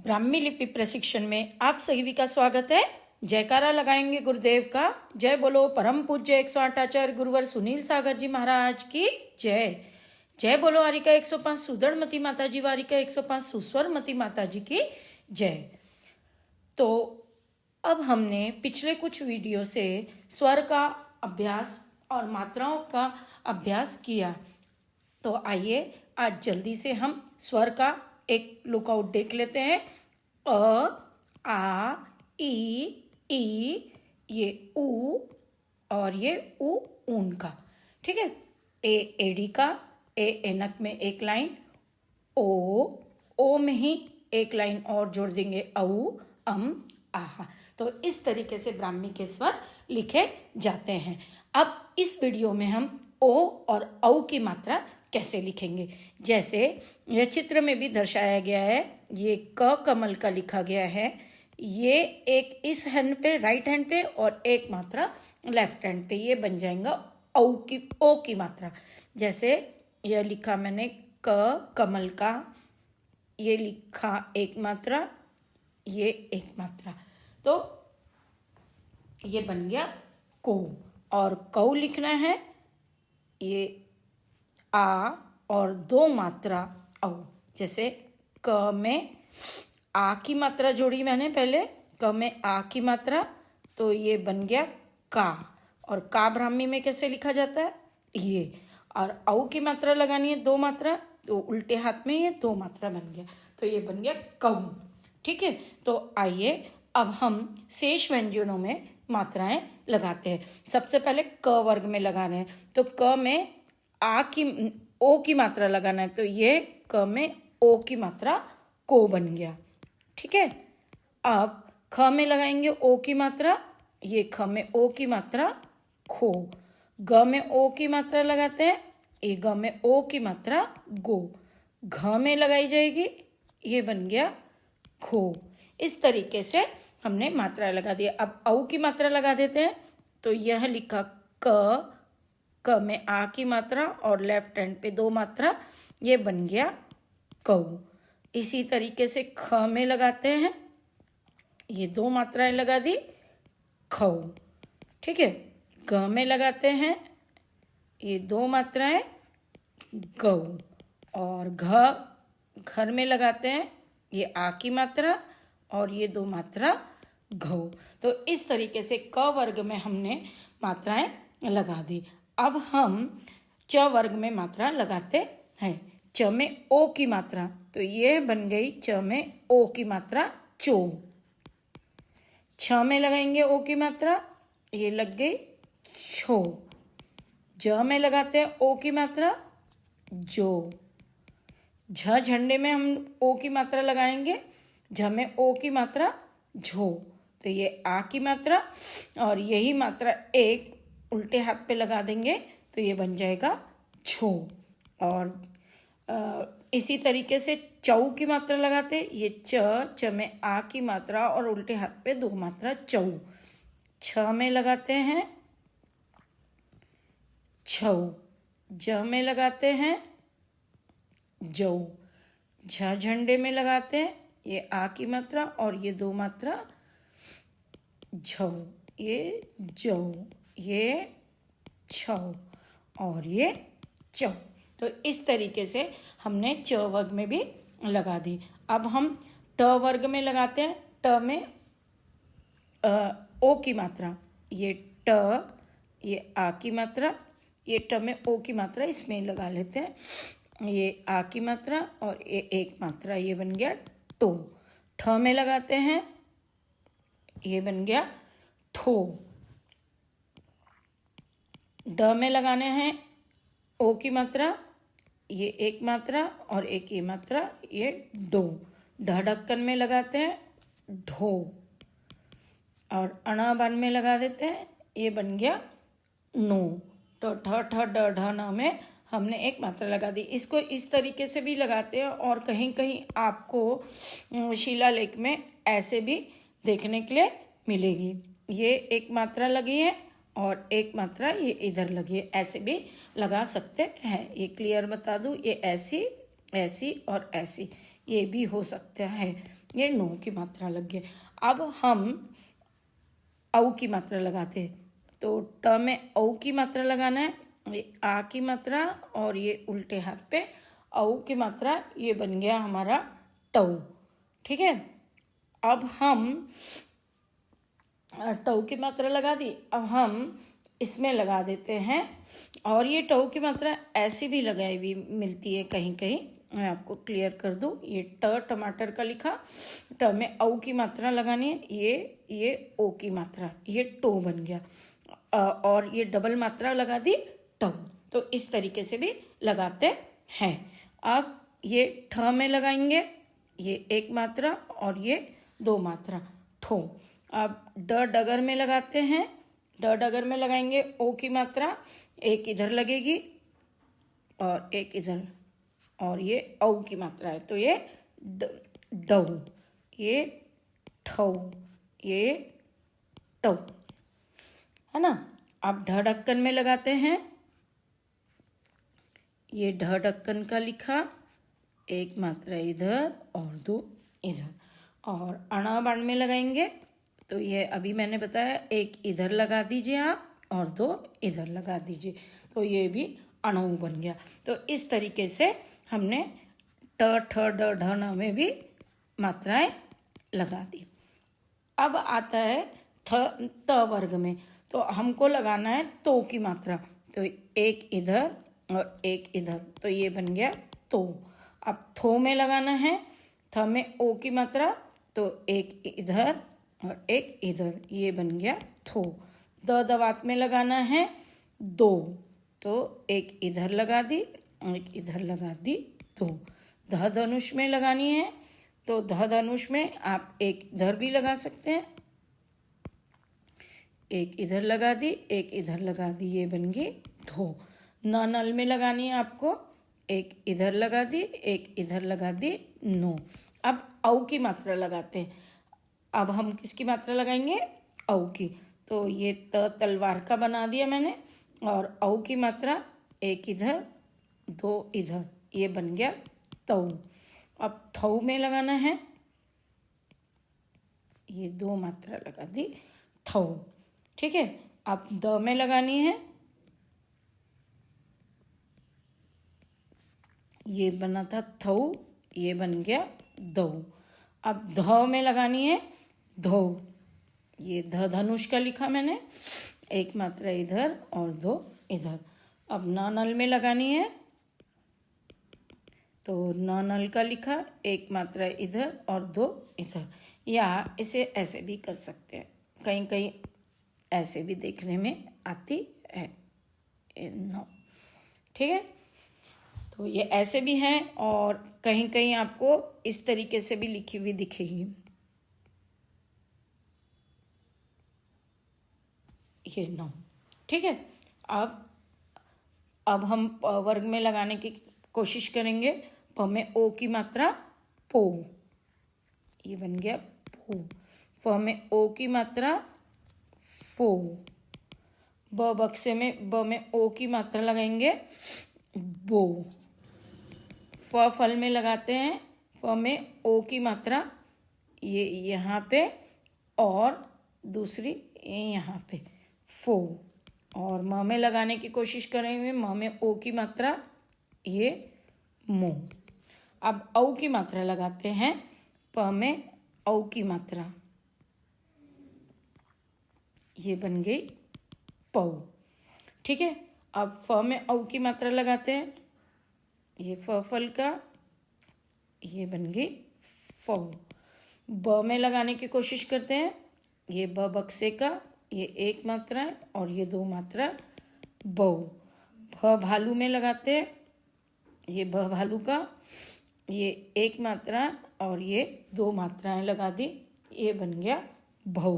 ब्राह्मी लिपि प्रशिक्षण में आप सभी का स्वागत है। जयकारा लगाएंगे गुरुदेव का। जय बोलो परम पूज्य 108 आचार्य गुरुवर सुनील सागर जी महाराज की जय। जय बोलो वारिका 105 सुदृढ़मती माता जी, वारिका 105 सुस्वरमती माता जी की जय। तो अब हमने पिछले कुछ वीडियो से स्वर का अभ्यास और मात्राओं का अभ्यास किया। तो आइए आज जल्दी से हम स्वर का एक लुकआउट देख लेते हैं। अ, आ, ई, ये ऊ और ये ऊ ऊन का। ठीक है। ए एडी का, ए एनक में एक लाइन, ओ में ही एक लाइन और जोड़ देंगे, औ, आहा। तो इस तरीके से ब्राह्मी के स्वर लिखे जाते हैं। अब इस वीडियो में हम ओ और औ की मात्रा कैसे लिखेंगे, जैसे यह चित्र में भी दर्शाया गया है। ये क कमल का लिखा गया है, ये एक इस हैंड पे, राइट हैंड पे, और एक मात्रा लेफ्ट हैंड पे, ये बन जाएगा ओ की मात्रा। जैसे यह लिखा मैंने क कमल का, ये लिखा एक मात्रा, ये एक मात्रा, तो ये बन गया को। और कौ लिखना है, ये आ और दो मात्रा औ। जैसे क में आ की मात्रा जोड़ी मैंने पहले, क में आ की मात्रा, तो ये बन गया का। और का ब्राह्मी में कैसे लिखा जाता है, ये। और औ की मात्रा लगानी है दो मात्रा, तो उल्टे हाथ में ये दो मात्रा बन गया, तो ये बन गया कौ। ठीक है। तो आइए अब हम शेष व्यंजनों में मात्राएं लगाते हैं। सबसे पहले क वर्ग में लगा रहे हैं, तो क में ओ की मात्रा लगाना है, तो ये क में ओ की मात्रा को बन गया। ठीक है। अब ख में लगाएंगे ओ की मात्रा, ये ख में ओ की मात्रा खो। ग में ओ की मात्रा लगाते हैं, ये ग में ओ की मात्रा गो। घ में लगाई जाएगी, ये बन गया खो। इस तरीके से हमने मात्रा लगा दिया। अब औ की मात्रा लगा देते हैं, तो यह लिखा क में आ की मात्रा और लेफ्ट हैंड पे दो मात्रा, ये बन गया कौ। इसी तरीके से ख में लगाते हैं, ये दो मात्राएं लगा दी, खौ। ठीक है। ग में लगाते हैं, ये दो मात्राएं, गौ। और घर में लगाते हैं, ये आ की मात्रा और ये दो मात्रा घौ। तो इस तरीके से क वर्ग में हमने मात्राएं लगा दी। अब हम च वर्ग में मात्रा लगाते हैं। च में ओ की मात्रा, तो ये बन गई च में ओ की मात्रा चो। छ में लगाएंगे ओ की मात्रा, ये लग गई छो। ज में लगाते हैं ओ की मात्रा, जो। झ झंडे में हम ओ की मात्रा लगाएंगे, झ में ओ की मात्रा झो, तो ये आ की मात्रा और यही मात्रा एक उल्टे हाथ पे लगा देंगे, तो ये बन जाएगा छो। और इसी तरीके से चौ की मात्रा लगाते, ये च में आ की मात्रा और उल्टे हाथ पे दो मात्रा चौ। छ में लगाते हैं छौ। ज में लगाते हैं जौ। झ झंडे में लगाते हैं, ये आ की मात्रा और ये दो मात्रा झौ, ये जौ, ये छौ और ये चौ। तो इस तरीके से हमने च वर्ग में भी लगा दी। अब हम ट वर्ग में लगाते हैं। ट में ओ की मात्रा, ये ट, ये आ की मात्रा, ये ट में ओ की मात्रा इसमें लगा लेते हैं, ये आ की मात्रा और ये एक मात्रा, ये बन गया टो। ठ में लगाते हैं, ये बन गया ठो। ड में लगाने हैं ओ की मात्रा, ये एक मात्रा और एक ये मात्रा, ये डो। ढ ढक्कन में लगाते हैं ढो। और अणा बान में लगा देते हैं, ये बन गया नो। तो ठ ठ ड ढ न में हमने एक मात्रा लगा दी। इसको इस तरीके से भी लगाते हैं और कहीं कहीं आपको शिलालेख में ऐसे भी देखने के लिए मिलेगी। ये एक मात्रा लगी है और एक मात्रा ये इधर लगी है, ऐसे भी लगा सकते हैं। ये क्लियर बता दूं, ये ऐसी, ऐसी और ऐसी, ये भी हो सकता है। ये नो की मात्रा लग गई। अब हम औ की मात्रा लगाते हैं, तो ट में औ की मात्रा लगाना है, ये आ की मात्रा और ये उल्टे हाथ पे औ की मात्रा, ये बन गया हमारा टौ। ठीक है, अब हम टौ की मात्रा लगा दी, अब हम इसमें लगा देते हैं। और ये टौ की मात्रा ऐसी भी लगाई हुई मिलती है कहीं कहीं, मैं आपको क्लियर कर दूं। ये ट टमाटर का लिखा, ट में औ की मात्रा लगानी है, ये ओ की मात्रा, ये टो बन गया। और ये डबल मात्रा लगा दी टौ। तो इस तरीके से भी लगाते हैं। अब ये ठ में लगाएंगे, ये एक मात्रा और ये दो मात्रा, ठो। अब ड डगर में लगाते हैं, ड डगर में लगाएंगे ओ की मात्रा, एक इधर लगेगी और एक इधर, और ये औ की मात्रा है, तो ये डौ, ये ठौ, ये टौ, है ना। अब ढ ढक्कन में लगाते हैं, ये ढ ढक्कन का लिखा, एक मात्रा इधर और दो इधर। और अणा बाण में लगाएंगे, तो ये अभी मैंने बताया, एक इधर लगा दीजिए आप और दो इधर लगा दीजिए, तो ये भी अणु बन गया। तो इस तरीके से हमने ट ठ ड ढ न में भी मात्राएं लगा दी। अब आता है त वर्ग में, तो हमको लगाना है तो की मात्रा, तो एक इधर और एक इधर, तो ये बन गया तो। अब थो में लगाना है, थ में ओ की मात्रा, तो एक इधर और एक इधर, ये बन गया थो। द दवात में लगाना है दो, तो एक इधर लगा दी, एक इधर लगा दी, दो। ध धनुष में लगानी है, तो ध धनुष में आप एक इधर भी लगा सकते हैं, एक इधर लगा दी, एक इधर लगा दी, ये बन गई धो। न नल में लगानी है आपको, एक इधर लगा दी, एक इधर लगा दी, नो। अब औ की मात्रा लगाते हैं। अब हम किसकी मात्रा लगाएंगे? औ की। तो ये तलवार का बना दिया मैंने, और औ की मात्रा एक इधर दो इधर, ये बन गया तौ। अब थौ में लगाना है, ये दो मात्रा लगा दी थौ। ठीक है, अब द में लगानी है, ये बना था थौ, ये बन गया दो। अब ध में लगानी है धो, ये ध धनुष का लिखा मैंने, एक मात्रा इधर और दो इधर। अब न नल में लगानी है, तो न नल का लिखा, एक मात्रा इधर और दो इधर। या इसे ऐसे भी कर सकते हैं, कहीं कहीं ऐसे भी देखने में आती है नो। ठीक है, तो ये ऐसे भी हैं और कहीं कहीं आपको इस तरीके से भी लिखी हुई दिखेगी, ये नो। ठीक है, अब हम वर्ग में लगाने की कोशिश करेंगे। प में ओ की मात्रा पो, ये बन गया पो। फ में ओ की मात्रा फो। ब बक्से में ब में ओ की मात्रा लगाएंगे बो। फ फल में लगाते हैं, फ में ओ की मात्रा ये यहाँ पे और दूसरी ये यहाँ पे फो। और म में लगाने की कोशिश करेंगे, म में ओ की मात्रा ये मो। अब औ की मात्रा लगाते हैं, प में औ की मात्रा, ये बन गई पौ। ठीक है, अब फ में औ की मात्रा लगाते हैं, ये फ फल का, ये बन गई फौ। ब में लगाने की कोशिश करते हैं, ये ब बक्से का, ये एक मात्रा है और ये दो मात्रा बौ। भ भालू में लगाते हैं, ये भ भालू का, ये एक मात्रा और ये दो मात्राएं लगा दी, ये बन गया भौ।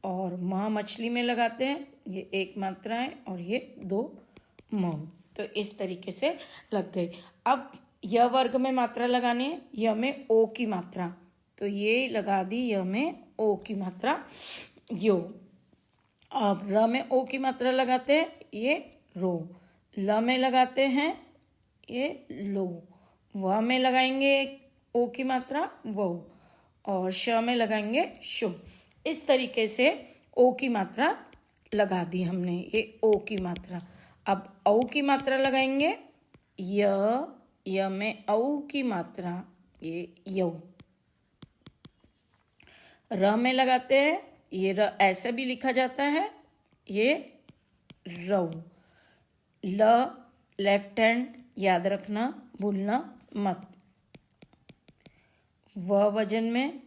और माँ मछली में लगाते हैं, ये एक मात्रा है और ये दो मऊ। तो इस तरीके से लग गई। अब य वर्ग में मात्रा लगानी है, य में ओ की मात्रा, तो ये लगा दी य में ओ की मात्रा यो। अब र में ओ की मात्रा लगाते हैं, ये रो। ल में लगाते हैं, ये लो। व में लगाएंगे ओ की मात्रा वो, और श में लगाएंगे शो। इस तरीके से ओ की मात्रा लगा दी हमने, ये ओ की मात्रा। अब औ की मात्रा लगाएंगे, य में औ की मात्रा, ये यौ। र में लगाते हैं, ये र ऐसे भी लिखा जाता है, ये रौ। ल लेफ्ट हैंड, याद रखना, भूलना मत। व वजन में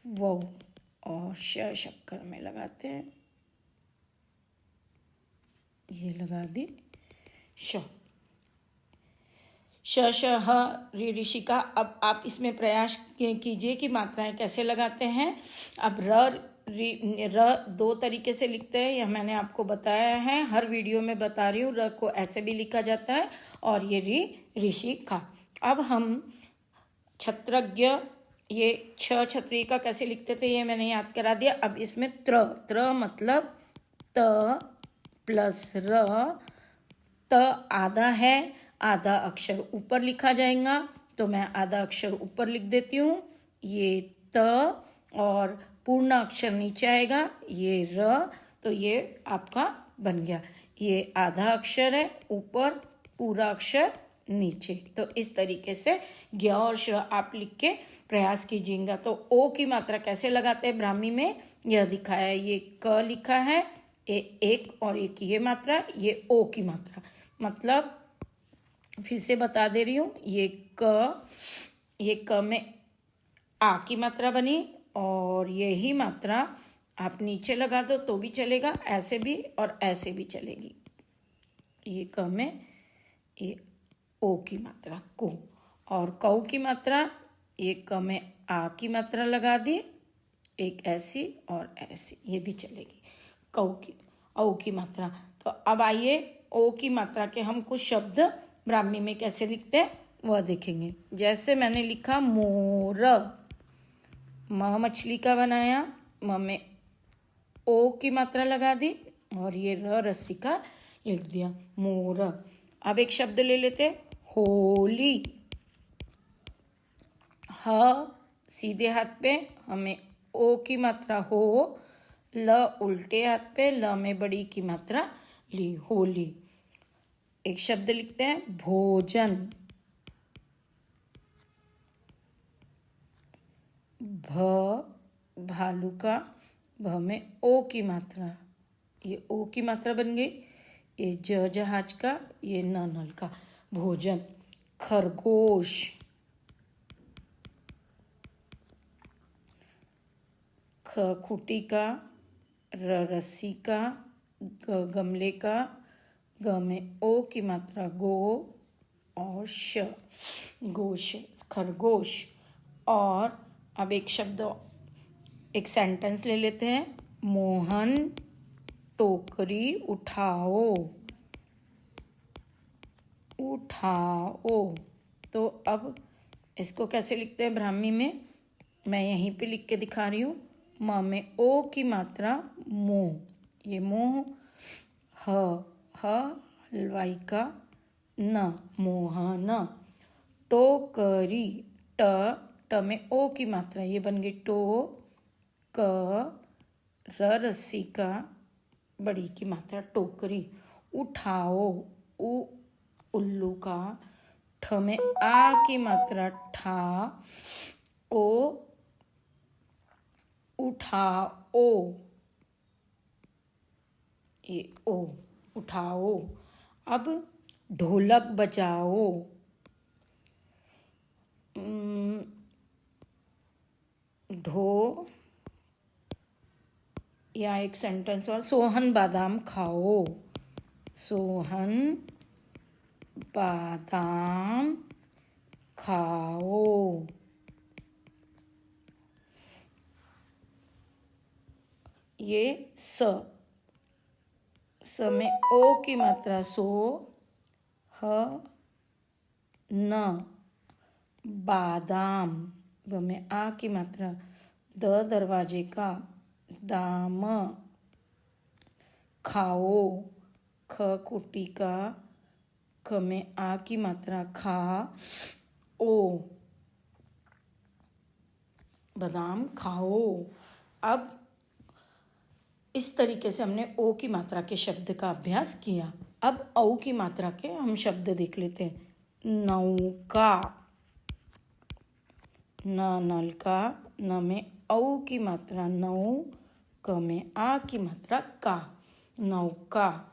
वो, और श शक्कर में लगाते हैं, ये लगा दी श। श श ह री ऋषिका। अब आप इसमें प्रयास कीजिए कि मात्राएं कैसे लगाते हैं। अब र दो तरीके से लिखते हैं, यह मैंने आपको बताया है, हर वीडियो में बता रही हूँ। र को ऐसे भी लिखा जाता है, और ये ऋषिका। अब हम छत्रज्ञ, ये छतरी का कैसे लिखते थे ये मैंने याद करा दिया। अब इसमें त्र मतलब त प्लस र, त आधा है, आधा अक्षर ऊपर लिखा जाएगा, तो मैं आधा अक्षर ऊपर लिख देती हूँ, ये त, और पूर्ण अक्षर नीचे आएगा, ये र। तो ये आपका बन गया, ये आधा अक्षर है ऊपर, पूरा अक्षर नीचे। तो इस तरीके से ज्ञ और श आप लिख के प्रयास कीजिएगा। तो ओ की मात्रा कैसे लगाते हैं ब्राह्मी में, यह दिखाया है। ये क लिखा है, एक और एक ये मात्रा, ये ओ की मात्रा। मतलब फिर से बता दे रही हूँ, ये क में आ की मात्रा बनी, और यही मात्रा आप नीचे लगा दो तो भी चलेगा, ऐसे भी और ऐसे भी चलेगी। ये क में ये ओ की मात्रा को, और कौ की मात्रा, ये क में आ की मात्रा लगा दी, एक ऐसी और ऐसी, ये भी चलेगी। कौ की औ की मात्रा। तो अब आइए ओ की मात्रा के हम कुछ शब्द ब्राह्मी में कैसे लिखते हैं वह देखेंगे। जैसे मैंने लिखा मोर, म मछली का बनाया, म में ओ की मात्रा लगा दी, और ये रस्सी का लिख दिया, मोर। अब एक शब्द ले लेते, होली। ह सीधे हाथ पे, हमें ओ की मात्रा हो, ल उल्टे हाथ पे, ल में बड़ी की मात्रा ली, होली। एक शब्द लिखते हैं भोजन, भालू का, भ में ओ की मात्रा, ये ओ की मात्रा बन गई, ये जहाज का, ये नल का, भोजन। खरगोश, ख खूटी का, रस्सी का, गमले का, ग में ओ की मात्रा गो, और श गोश, खरगोश। और अब एक शब्द, एक सेंटेंस ले लेते हैं, मोहन टोकरी उठाओ, उठाओ। तो अब इसको कैसे लिखते हैं ब्राह्मी में, मैं यहीं पे लिख के दिखा रही हूँ। म में ओ की मात्रा मो, ये मोह। हलवाई का, न मोहन। टोकरी, ट में ओ की मात्रा, ये बन गई टो, क रस्सी का, बड़ी की मात्रा टोकरी। उठाओ, उल्लू का, ठ में आ की मात्रा ठा, ओ उठाओ, ये ओ उठाओ। अब ढोलक बजाओ, ढो, या एक सेंटेंस और, सोहन बादाम खाओ, सोहन बादाम खाओ। ये स में ओ की मात्रा सो, ह न बादाम, ब में आ की मात्रा, द दरवाजे का, दाम, खाओ, ख कुटी का, ख में आ की मात्रा खा, ओ बादाम खाओ। अब इस तरीके से हमने ओ की मात्रा के शब्द का अभ्यास किया। अब औ की मात्रा के हम शब्द देख लेते हैं। नौका, न नल का, न में औ की मात्रा नौ, क में आ की मात्रा का, नौका।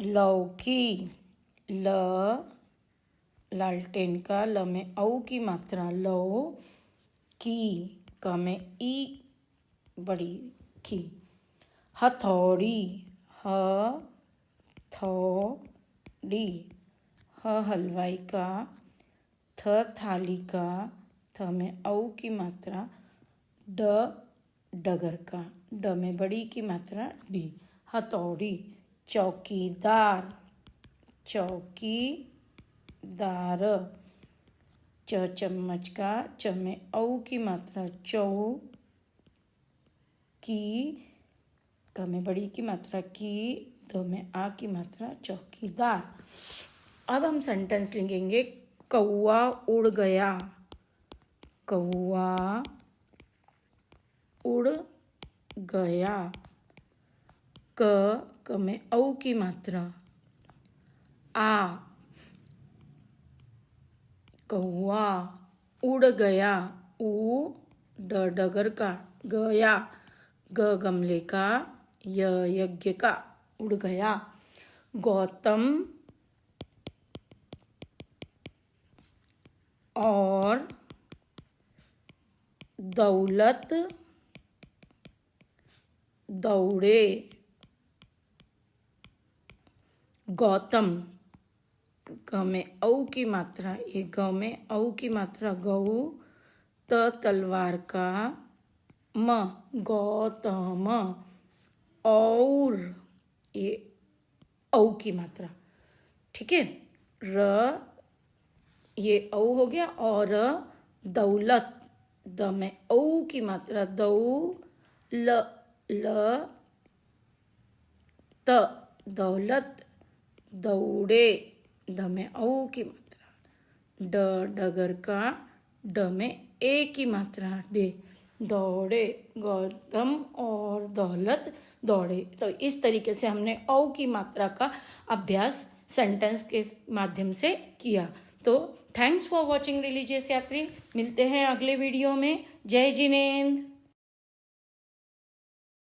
लौकी, ल लालटेन का, ल में औ की मात्रा लो, की, क में ई बड़ी की। हथौड़ी, ह थौड़ी, ह हलवाई का, थ थाली का, थ में औ की मात्रा, ड डगर का, ड में बड़ी की मात्रा डी, हथौड़ी। चौकीदार, चौकीदार, च चम्मच का, च में औ की मात्रा चौ, की, क में बड़ी की मात्रा की, द में आ की मात्रा चौकीदार। अब हम सेंटेंस लिखेंगे। कौआ उड़ गया, कौआ उड़ गया। क में औ की मात्रा, आ, कौआ उड़ गया, ऊ ड डगर का, गया, ग गमले का, य यज्ञ का, उड़ गया। गौतम और दौलत दौड़े। गौतम, ग में औ की मात्रा, ये ग में औ की मात्रा गऊ, त तलवार का, म गौतम, और ये औ की मात्रा, ठीक है। र ये औ हो गया, और दौलत, द में औ की मात्रा दौ, ल त दौलत दौड़े, द में औ की मात्रा, ड डगर का, ड में ए की मात्रा डे, दौड़े। गौतम और दौलत दौड़े। तो इस तरीके से हमने औ की मात्रा का अभ्यास सेंटेंस के माध्यम से किया। तो थैंक्स फॉर वॉचिंग रिलीजियस यात्री। मिलते हैं अगले वीडियो में। जय जिनेंद्र।